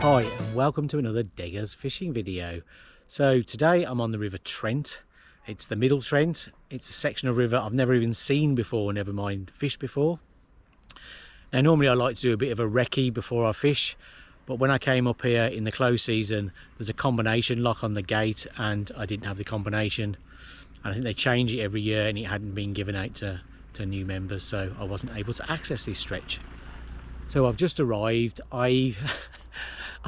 Hi and welcome to another Diggers fishing video. So today I'm on the River Trent. It's the Middle Trent. It's a section of river I've never even seen before, never mind fished before. Now normally I like to do a bit of a recce before I fish, but when I came up here in the close season there's a combination lock on the gate and I didn't have the combination, and I think they change it every year and it hadn't been given out to new members, so I wasn't able to access this stretch. So I've just arrived.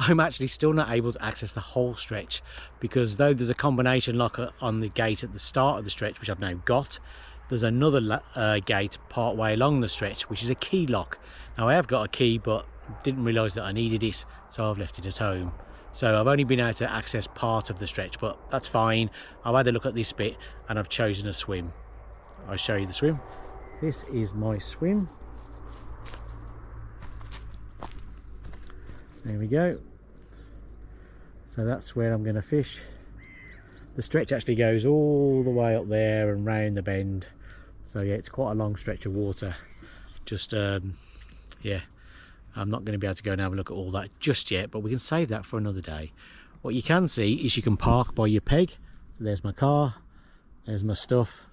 I'm actually still not able to access the whole stretch, because though there's a combination lock on the gate at the start of the stretch, which I've now got, there's another gate part way along the stretch, which is a key lock. Now I have got a key, but didn't realise that I needed it, so I've left it at home. So I've only been able to access part of the stretch, but that's fine. I've had a look at this bit and I've chosen a swim. I'll show you the swim. This is my swim. There we go. So that's where I'm going to fish. The stretch actually goes all the way up there and round the bend. So yeah, it's quite a long stretch of water. Just yeah, I'm not going to be able to go and have a look at all that just yet, but we can save that for another day. What you can see is you can park by your peg. So there's my car, there's my stuff,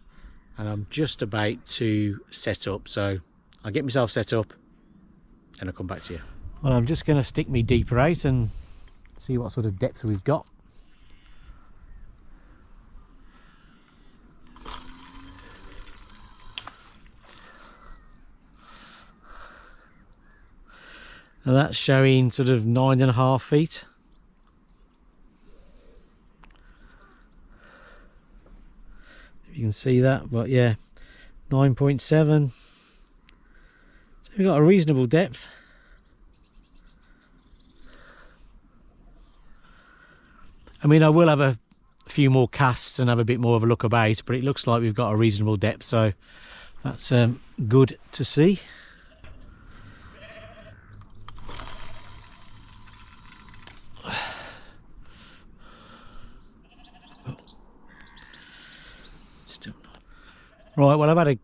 and I'm just about to set up. So I'll get myself set up and I'll come back to you. Well, I'm just going to stick me deeper out and see what sort of depth we've got. Now that's showing sort of 9.5 feet. If you can see that, but yeah, 9.7. So we've got a reasonable depth. I mean, I will have a few more casts and have a bit more of a look about, but it looks like we've got a reasonable depth, so that's good to see. Right, well, I've had a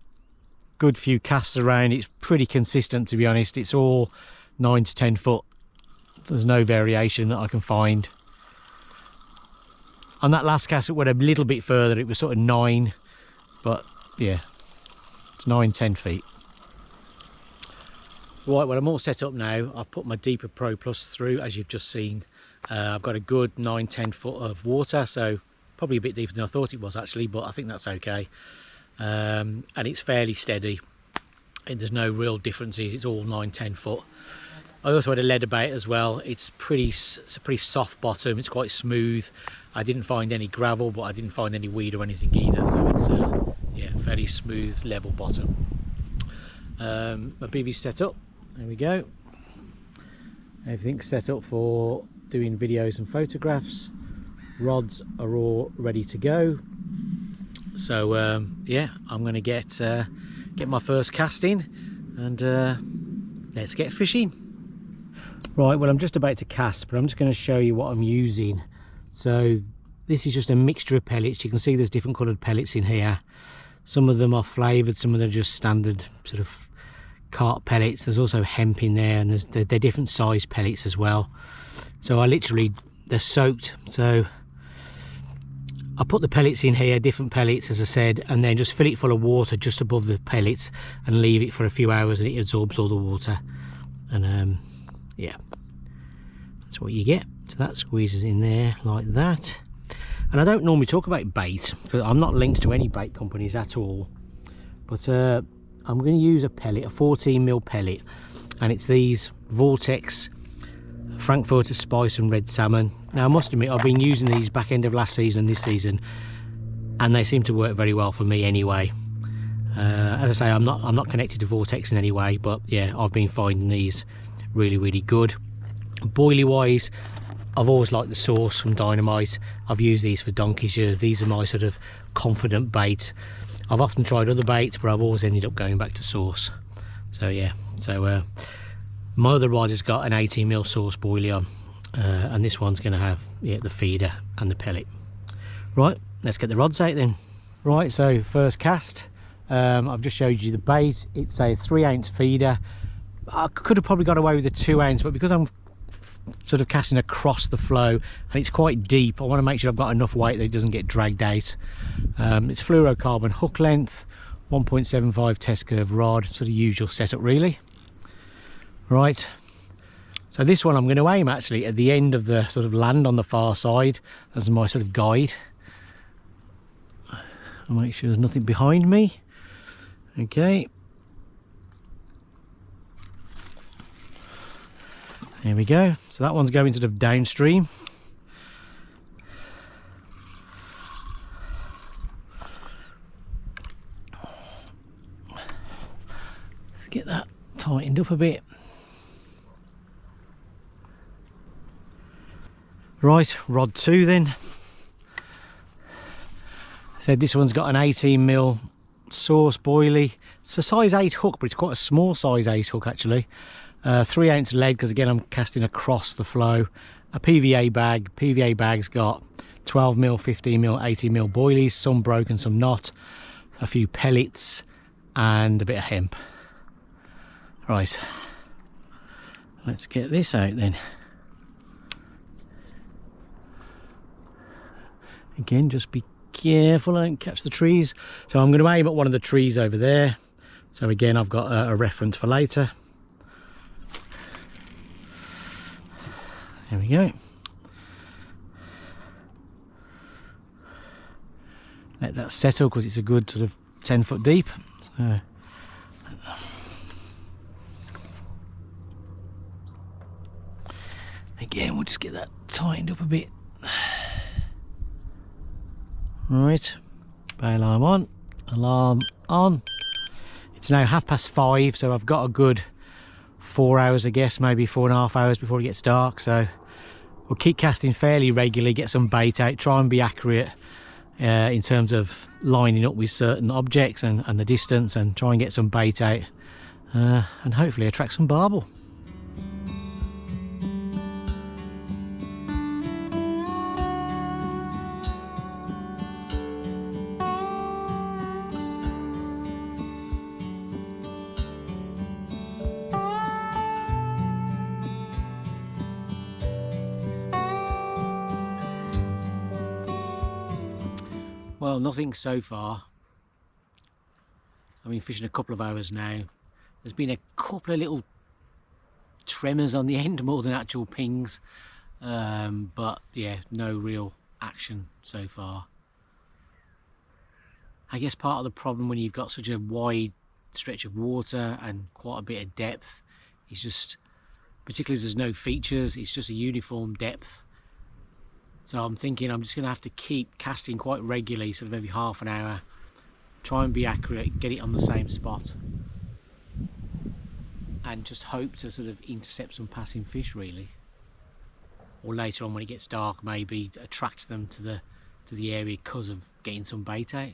good few casts around. It's pretty consistent, to be honest. It's all 9 to 10 foot. There's no variation that I can find. On that last cast it went a little bit further, it was sort of 9, but yeah, it's 9-10 feet. Right, well, I'm all set up now. I've put my Deeper Pro Plus through, as you've just seen. I've got a good 9-10 foot of water, so probably a bit deeper than I thought it was actually, but I think that's okay. And it's fairly steady and there's no real differences. It's all 9-10 foot. I also had a lead bait as well. It's a pretty soft bottom. It's quite smooth. I didn't find any gravel, but I didn't find any weed or anything either. So it's yeah, fairly smooth, level bottom. My BB's set up. There we go. Everything's set up for doing videos and photographs. Rods are all ready to go. So yeah, I'm going to get my first cast in and let's get fishing. Right, well, I'm just about to cast, but I'm just going to show you what I'm using. So this is just a mixture of pellets. You can see there's different coloured pellets in here. Some of them are flavoured, some of them are just standard sort of carp pellets. There's also hemp in there, and they're different size pellets as well. So they're soaked. So I put the pellets in here, different pellets as I said, and then just fill it full of water just above the pellets and leave it for a few hours and it absorbs all the water. And yeah, that's what you get. So that squeezes in there like that. And I don't normally talk about bait because I'm not linked to any bait companies at all, but I'm going to use a pellet, a 14mm pellet, and it's these Vortex Frankfurter Spice and Red Salmon. Now I must admit I've been using these back end of last season and this season, and they seem to work very well for me anyway. As I say, I'm not connected to Vortex in any way, but yeah, I've been finding these really good. Boilie wise, I've always liked the Source from Dynamite. I've used these for donkey's years. These are my sort of confident bait. I've often tried other baits, but I've always ended up going back to Source. So yeah, so my other rod has got an 18mm Source boilie on, and this one's going to have the feeder and the pellet. Right, let's get the rods out then. Right, so first cast, I've just showed you the bait. It's a 3-ounce feeder. I could have probably got away with a 2-ounce, but because I'm sort of casting across the flow, and it's quite deep. I want to make sure I've got enough weight that it doesn't get dragged out. It's fluorocarbon hook length, 1.75 test curve rod, sort of usual setup really. Right, so this one I'm going to aim actually at the end of the sort of land on the far side as my sort of guide. I'll make sure there's nothing behind me. Okay. Here we go. So that one's going sort of downstream. Let's get that tightened up a bit. Right, rod 2 then. So this one's got an 18mm source boilie. It's a size 8 hook, but it's quite a small size 8 hook actually. 3-ounce lead, because again I'm casting across the flow. A PVA bag. PVA bag's got 12mm, 15mm, 18mm boilies, some broken, some not. A few pellets and a bit of hemp. Right, let's get this out then. Again, just be careful and catch the trees. So I'm going to aim at one of the trees over there. So again, I've got a reference for later. There we go. Let that settle because it's a good sort of 10 foot deep. So, again, we'll just get that tightened up a bit. Right, bail alarm on. It's now 5:30, so I've got a good 4 hours, I guess, maybe 4.5 hours before it gets dark. So we'll keep casting fairly regularly, get some bait out, try and be accurate in terms of lining up with certain objects and the distance, and try and get some bait out and hopefully attract some barbel. Well, nothing so far. I've been fishing a couple of hours now. There's been a couple of little tremors on the end more than actual pings, but yeah, no real action so far. I guess part of the problem when you've got such a wide stretch of water and quite a bit of depth is just, particularly as there's no features, it's just a uniform depth. So I'm thinking I'm just going to have to keep casting quite regularly, sort of every half an hour, try and be accurate, get it on the same spot, and just hope to sort of intercept some passing fish really. Or later on when it gets dark, maybe attract them to the area because of getting some bait out.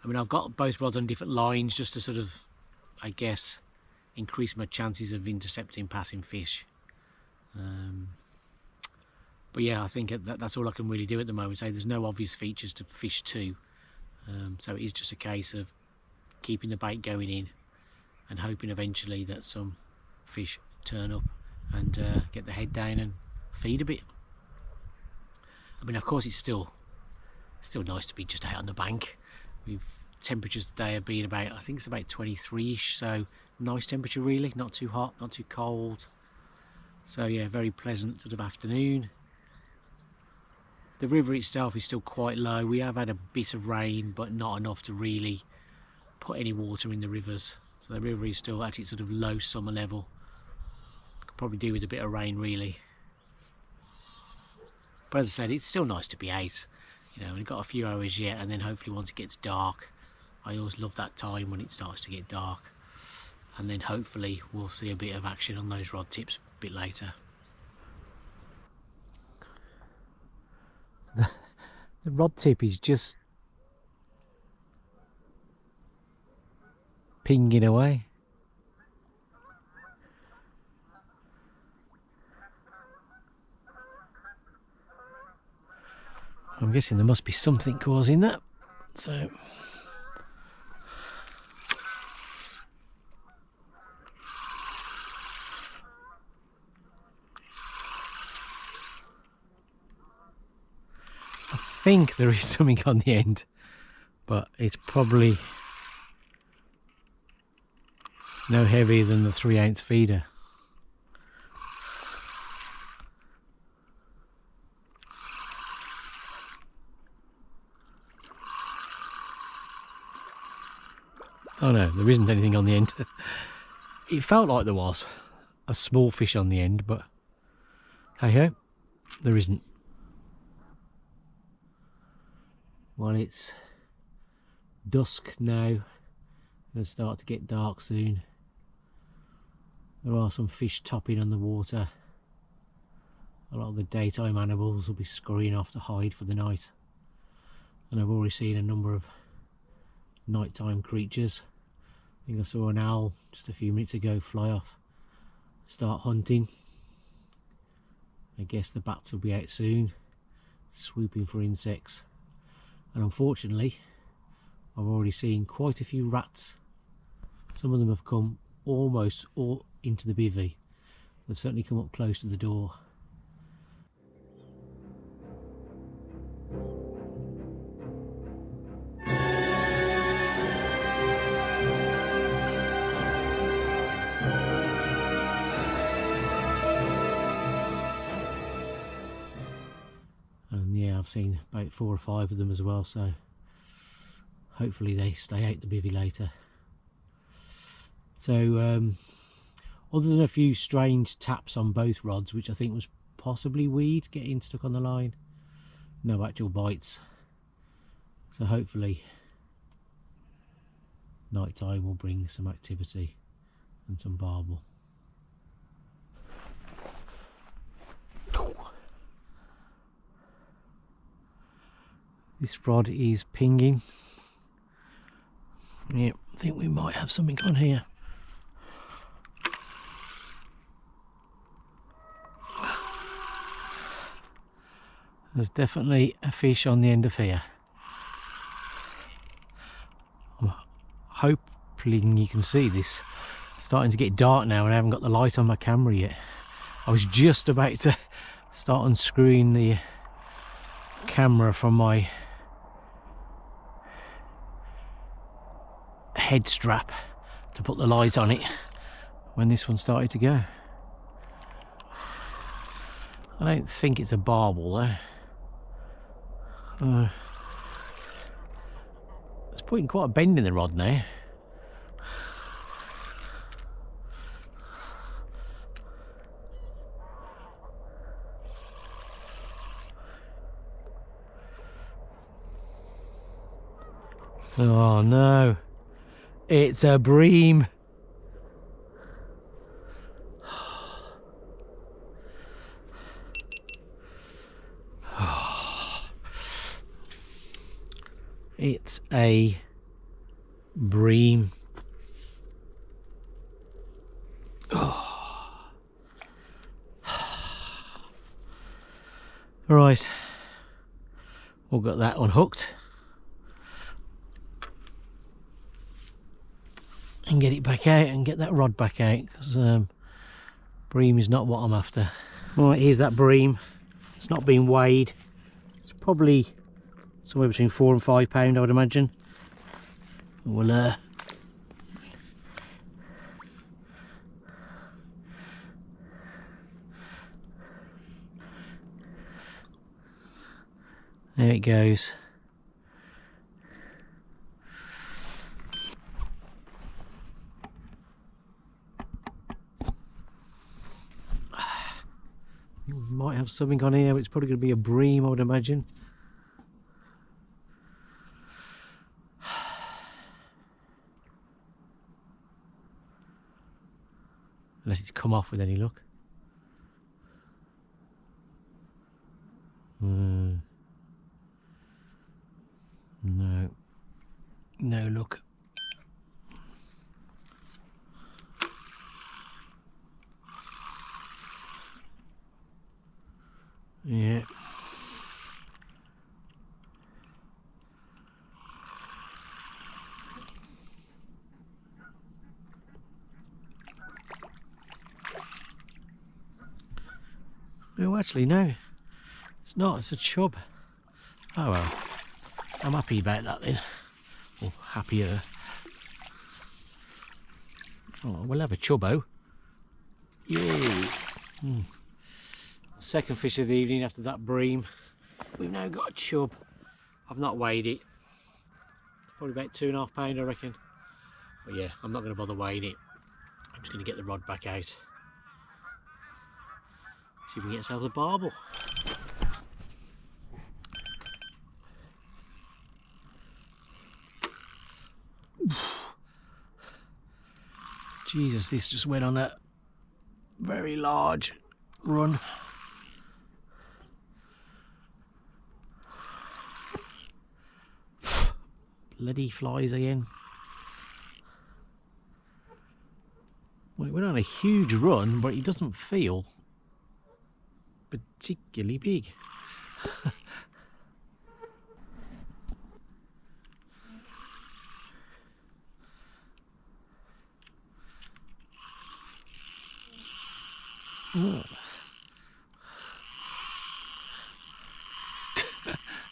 I mean, I've got both rods on different lines just to sort of, I guess, increase my chances of intercepting passing fish. But yeah, I think that's all I can really do at the moment. So there's no obvious features to fish to. So it is just a case of keeping the bait going in and hoping eventually that some fish turn up and get the head down and feed a bit. I mean, of course, it's still nice to be just out on the bank. Temperatures today have been about, I think it's about 23ish, so nice temperature really, not too hot, not too cold. So yeah, very pleasant sort of afternoon. The river itself is still quite low. We have had a bit of rain, but not enough to really put any water in the rivers. So the river is still at its sort of low summer level. Could probably do with a bit of rain really. But as I said, it's still nice to be out. You know, we've got a few hours yet, and then hopefully once it gets dark, I always love that time when it starts to get dark. And then hopefully we'll see a bit of action on those rod tips a bit later. The rod tip is just pinging away. I'm guessing there must be something causing that. So think there is something on the end, but it's probably no heavier than the 3/8 feeder. Oh no, there isn't anything on the end. It felt like there was a small fish on the end, but hey ho, there isn't. Well, it's dusk now. It'll start to get dark soon. There are some fish topping on the water. A lot of the daytime animals will be scurrying off to hide for the night. And I've already seen a number of nighttime creatures. I think I saw an owl just a few minutes ago fly off, start hunting. I guess the bats will be out soon, swooping for insects. And unfortunately, I've already seen quite a few rats. Some of them have come almost all into the bivvy. They've certainly come up close to the door. And yeah, I've seen about 4 or 5 of them as well, so hopefully they stay out the bivvy later. So other than a few strange taps on both rods, which I think was possibly weed getting stuck on the line, no actual bites. So hopefully night time will bring some activity and some barbel. This rod is pinging. Yeah, I think we might have something on here. There's definitely a fish on the end of here. I'm hoping you can see this. It's starting to get dark now and I haven't got the light on my camera yet. I was just about to start unscrewing the camera from my head strap to put the light on it when this one started to go. I don't think it's a barbel though. It's putting quite a bend in the rod now. Oh no, it's a bream. It's a bream. Oh. Right, we'll get that unhooked and get it back out and get that rod back out, because bream is not what I'm after. Right, here's that bream. It's not been weighed. It's probably somewhere between 4 and 5 pound, I would imagine. We'll there it goes. We might have something on here. It's probably going to be a bream, I would imagine. Unless it's come off with any luck. No, no luck. Yeah. Oh, actually, no, it's not. It's a chub. Oh well, I'm happy about that then, or happier. Oh, we'll have a chubbo. Yay! Second fish of the evening after that bream. We've now got a chub. I've not weighed it. Probably about 2.5 pound, I reckon. But yeah, I'm not going to bother weighing it. I'm just going to get the rod back out. See if we can get ourselves a barbel. Jesus, this just went on a very large run. Bloody flies again. Well, it went on a huge run, but it doesn't feel particularly big. Oh.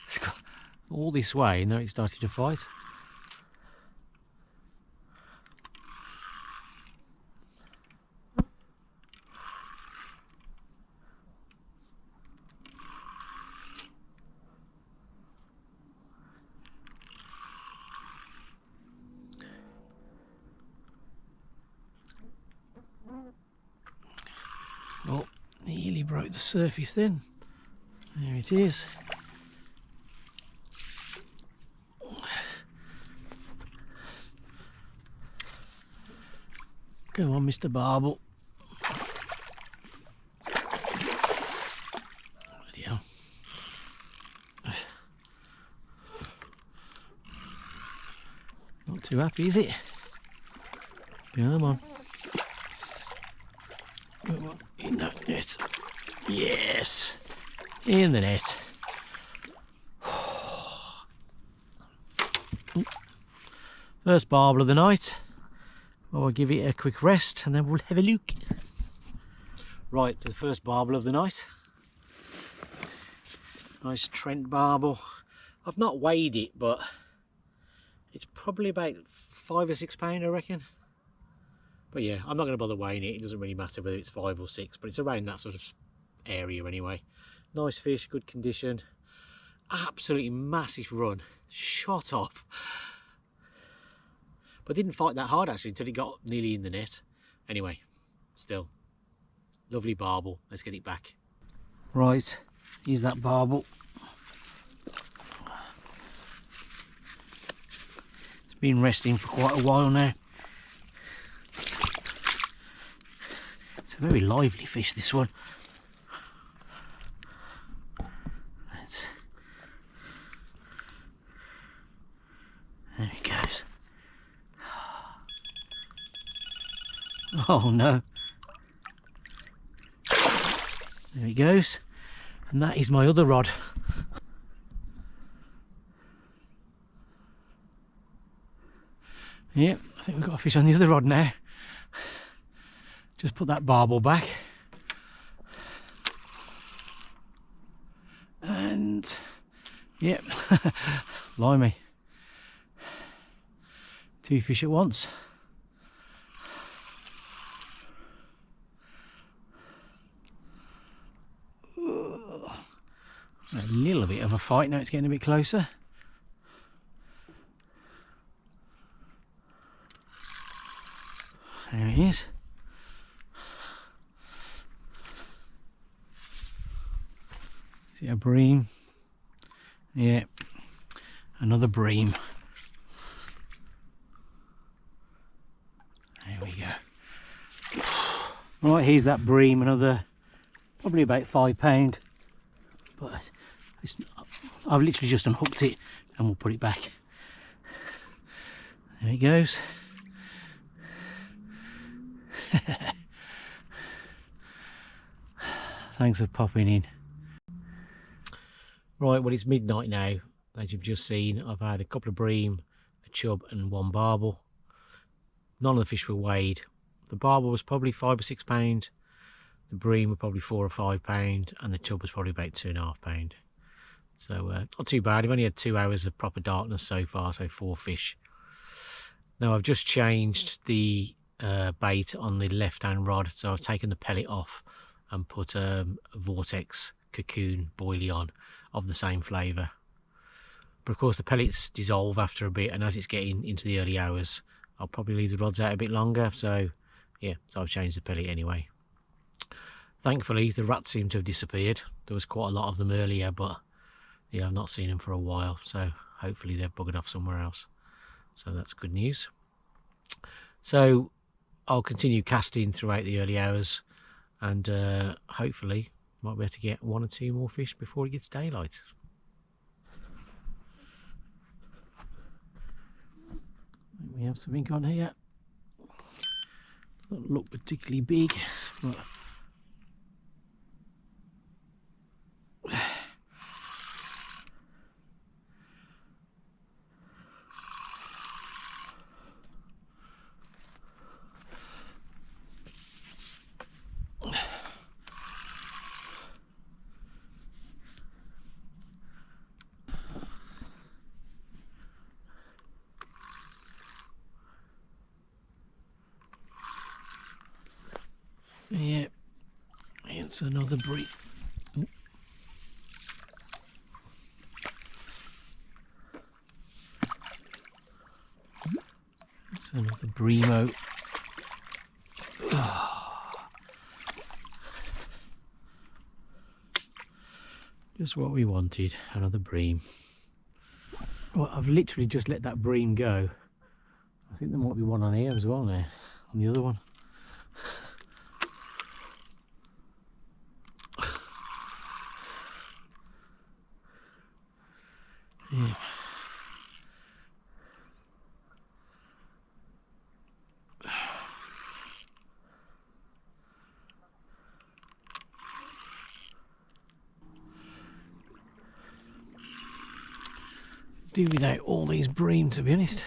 It's got all this way, and now it started to fight. Oh, nearly broke the surface then. There it is. Come on, Mr. Barbel. Bloody hell. Not too happy, is it? Come on. Come on, in that net. Yes, in the net. First barbel of the night. I'll give it a quick rest and then we'll have a look. Right, the first barbel of the night. Nice Trent barbel. I've not weighed it, but it's probably about 5 or 6 pound, I reckon. But yeah, I'm not going to bother weighing it. It doesn't really matter whether it's 5 or 6, but it's around that sort of area anyway. Nice fish, good condition. Absolutely massive run. Shot off. But didn't fight that hard actually until it got nearly in the net. Anyway, still, lovely barbel. Let's get it back. Right, here's that barbel. It's been resting for quite a while now. It's a very lively fish, this one. There he goes. Oh no. There he goes. And that is my other rod. Yep, I think we've got a fish on the other rod now. Just put that barbel back. And yep, blimey. 2 fish at once. A little bit of a fight now, it's getting a bit closer. There it is. Is it a bream? Yeah, another bream. There we go. Right, here's that bream, another probably about 5 pound. But I've literally just unhooked it and we'll put it back. There he goes. Thanks for popping in. Right, well, it's midnight now. As you've just seen, I've had a couple of bream, a chub and 1 barbel. None of the fish were weighed. The barbel was probably 5 or 6 pound. The bream were probably 4 or 5 pound, and the chub was probably about 2.5 pound. So not too bad. I've only had 2 hours of proper darkness so far, so 4 fish. Now I've just changed the bait on the left hand rod, so I've taken the pellet off and put a vortex cocoon boilie on of the same flavour. But of course the pellets dissolve after a bit, and as it's getting into the early hours I'll probably leave the rods out a bit longer, so yeah, so I've changed the pellet anyway. Thankfully the rats seem to have disappeared. There was quite a lot of them earlier, but yeah, I've not seen them for a while, so hopefully they've buggered off somewhere else. So that's good news. So I'll continue casting throughout the early hours, and hopefully might be able to get 1 or 2 more fish before it gets daylight. We have something on here. Doesn't look particularly big, but yeah, it's another bream. It's another Breamo. Just what we wanted, another bream. Well, I've literally just let that bream go. I think there might be one on here as well there, on the other one. Yeah. Do without all these bream, to be honest.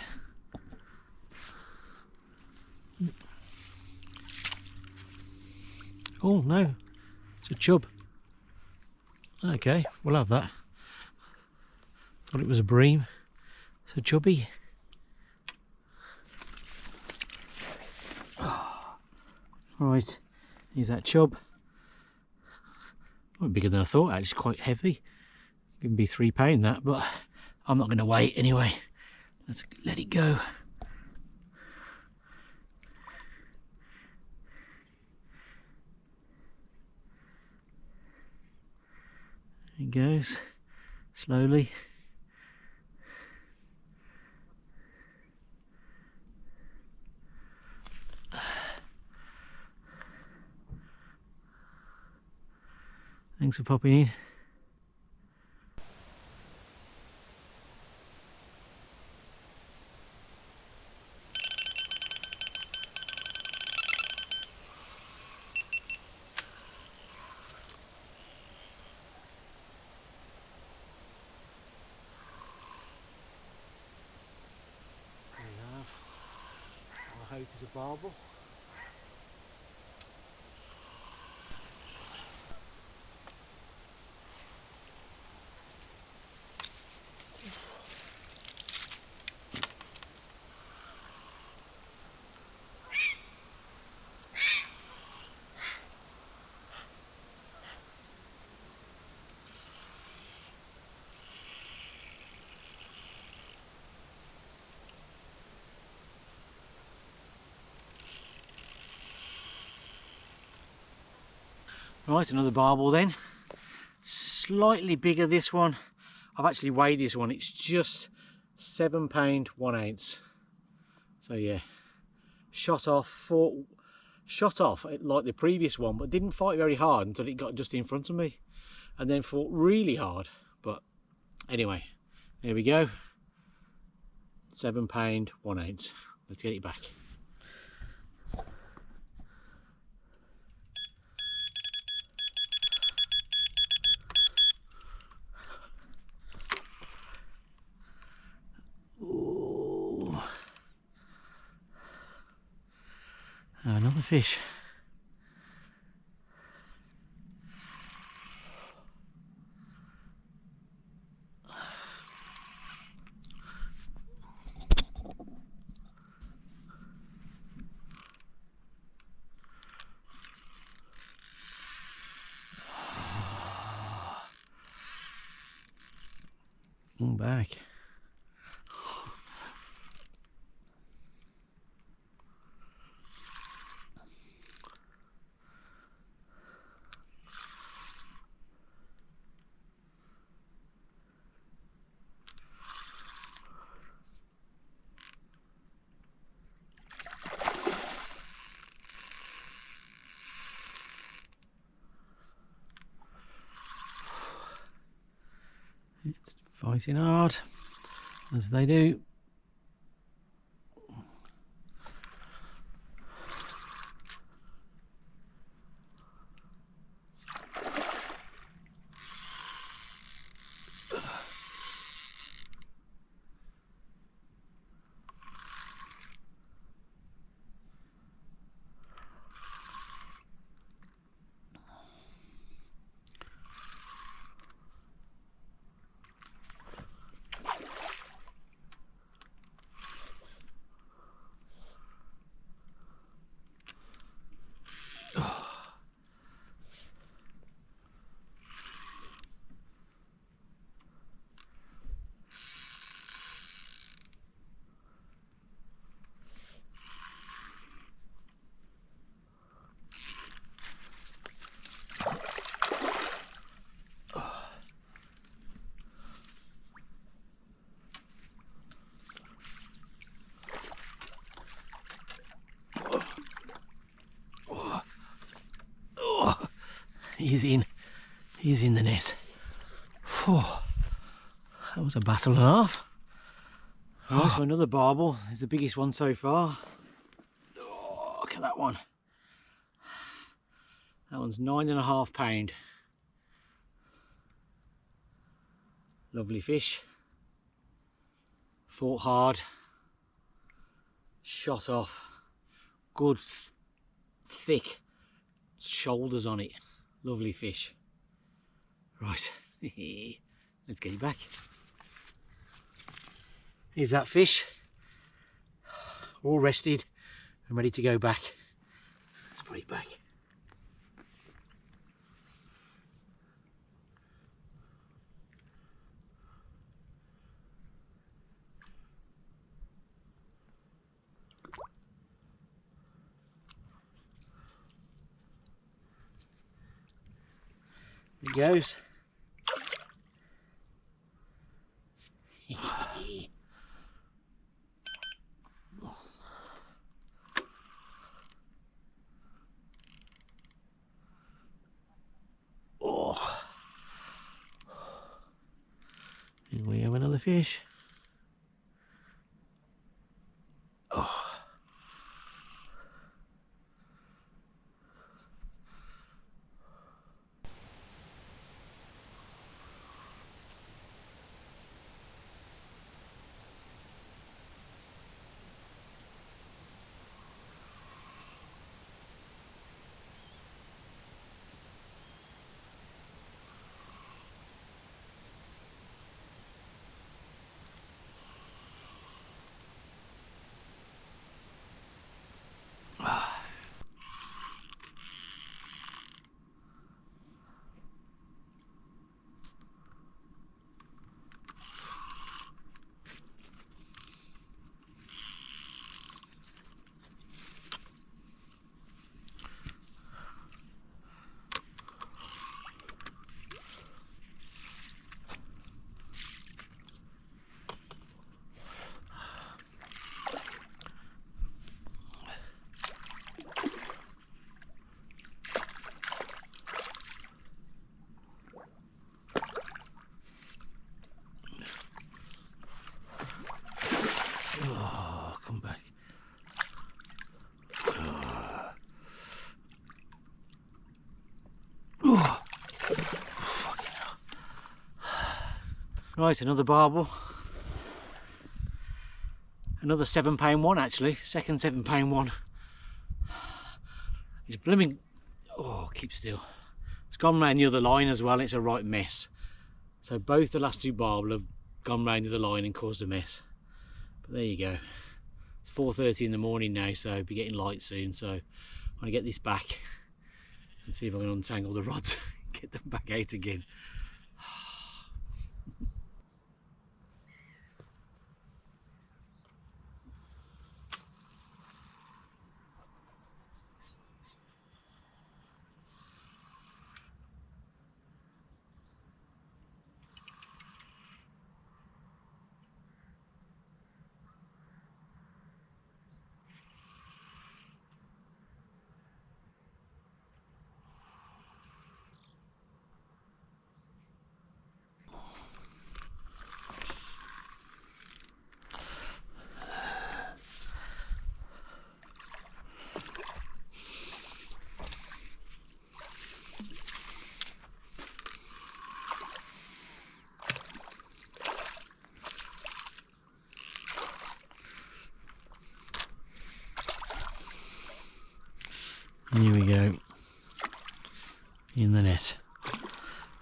Oh no, it's a chub. Okay, we'll have that. Thought it was a bream. It's a chubby. Right, here's that chub. Oh, bigger than I thought, actually. It's quite heavy. Can be £3 that, but I'm not going to wait anyway. Let's let it go. There it goes, slowly. Thanks for popping in. There we have. I hope it's a barbel. Right, another barbel then. Slightly bigger this one. I've actually weighed this one. It's just £7 1 ounce. So yeah, shot off like the previous one, but didn't fight very hard until it got just in front of me, and then fought really hard. But anyway, there we go. £7 1 ounce. Let's get it back. Ooh. Another fish. Come back. It's fighting hard, as they do. He's in the net. Whew. That was a battle and a half. Right, so another barbel. It's the biggest one so far. Oh, look at that one. That one's 9.5 pound. Lovely fish. Fought hard. Shot off. Good thick shoulders on it. Lovely fish. Right, let's get it back. Here's that fish, all rested and ready to go back. Let's put it back. There it goes. Oh, here we have another fish. Oh. Oh, come back. Oh. Fucking hell. Right, another barbel. Another £7 one actually. Second £7 one. It's blooming. Oh, keep still. It's gone round the other line as well. It's a right mess. So both the last two barbel have gone round the other line and caused a mess. But there you go. It's 4:30 in the morning now, so it'll be getting light soon. So I'm gonna get this back and see if I can untangle the rods and get them back out again.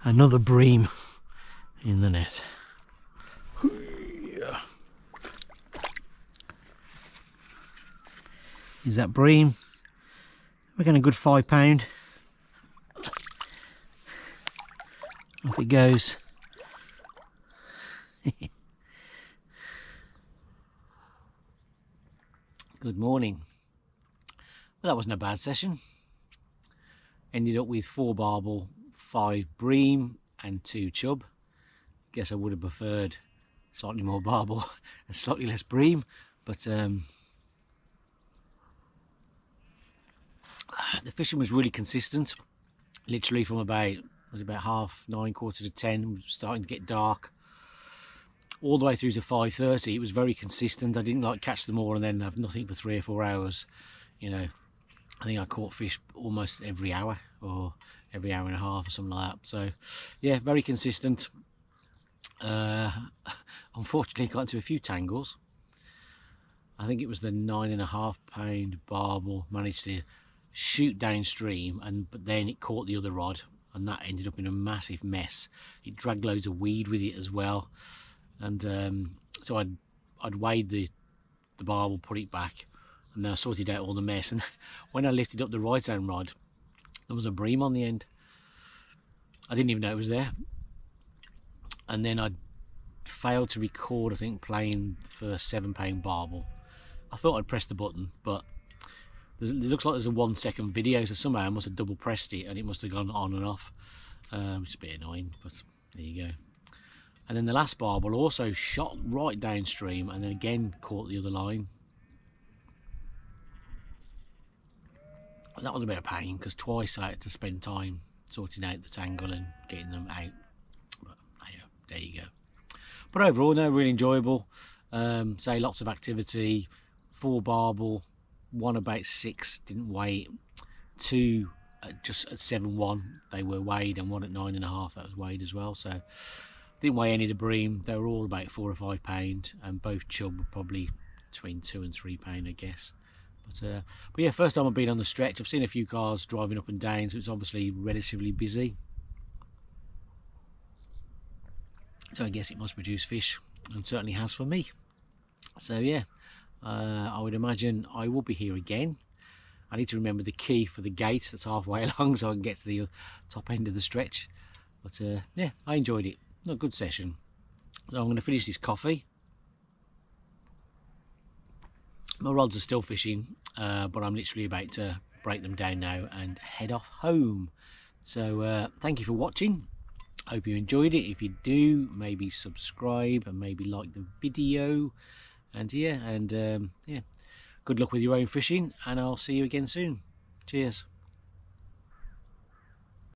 another bream in the net. Is that bream? We're getting a good £5. Off it goes. Good morning. Well, that wasn't a bad session. Ended up with 4 barbel, 5 bream and 2 chub. Guess I would have preferred slightly more barbel and slightly less bream, but the fishing was really consistent. Literally from about 9:30, 10, starting to get dark, all the way through to 5:30. It was very consistent. I didn't like catch them all and then have nothing for 3 or 4 hours. You know, I think I caught fish almost every hour or every hour and a half or something like that. So yeah, very consistent. Unfortunately got into a few tangles. I think it was the 9.5 pound barbel managed to shoot downstream, but then it caught the other rod, and that ended up in a massive mess. It dragged loads of weed with it as well, and so I'd weighed the barbel, put it back, and then I sorted out all the mess, and when I lifted up the right hand rod, there was a bream on the end. I didn't even know it was there. And then I failed to record, I think, playing the first 7 pound barbel. I thought I'd pressed the button, but it looks like there's a 1 second video, so somehow I must have double pressed it and it must have gone on and off, which is a bit annoying, but there you go. And then the last barbel also shot right downstream and then again caught the other line. And that was a bit of pain because twice I had to spend time sorting out the tangle and getting them out. But yeah, there you go. But overall, no, really enjoyable. Say lots of activity. 4 barbel, 1 about 6, didn't weigh. 2 just at 7.1 they were weighed, and 1 at 9.5 that was weighed as well. So didn't weigh any of the bream. They were all about 4 or 5 pound, and both chub were probably between 2 and 3 pound, I guess. But yeah, first time I've been on the stretch. I've seen a few cars driving up and down, so it's obviously relatively busy. So I guess it must produce fish, and certainly has for me. So yeah, I would imagine I will be here again. I need to remember the key for the gate that's halfway along so I can get to the top end of the stretch. But yeah, I enjoyed it. A good session. So I'm going to finish this coffee. My rods are still fishing, but I'm literally about to break them down now and head off home. So thank you for watching. Hope you enjoyed it. If you do, maybe subscribe and maybe like the video. And yeah, yeah, good luck with your own fishing, and I'll see you again soon. Cheers.